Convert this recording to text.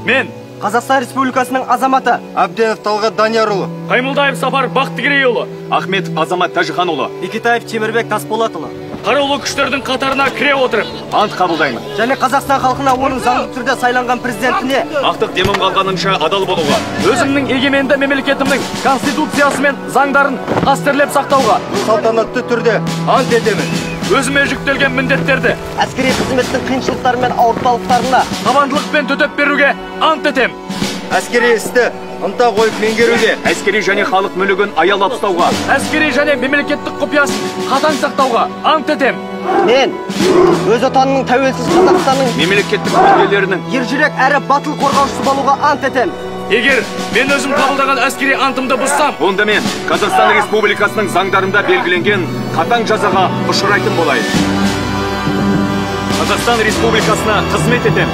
Мен Қазақстан Республикасының азаматы Абденов Талғат Даниярұлы, Қаймылдаев Сапар Бақтыгерейұлы, Ахмет Азамат Тәжіханұлы, Бекетаев Темірбек Тасболатұлы қарулы күштердің қатарына кіре отырып, ант қабылдаймын. және Қазақстан халқына оның заңды түрде сайланған президентіне Ақтық демім қалғанынша адал болуға, өзімнің егеменді мемлекетімнің конституциясы мен заңдарын қастерлеп сақтауға, салтанатты түрде ант етемін. өзіме жүктелген міндеттерді әскери қызметтің қиыншылықтары мен ауыртпалықтарына табандылықпен төтеп беруге ант етем. Әскери істі ынта қойып меңгеруге, Әскери және халық мүлігін аялап ұстауға, әскери және мемлекеттік құпиясын қатаң сақтауға ант етем. мен өз отанының тәуелсіз Қазақстанның Мемлекеттік мүдделерінің ержүрек әрі батыл қорғаушысы болуға ант етем. егер мен өзім қабылдаған әскери антымды бұзсам, онда мен Қазақстан Республикасының заңдарында белгіленген қатаң жазаға ұшырайтын болайын. Қазақстан Республикасына қызмет етем.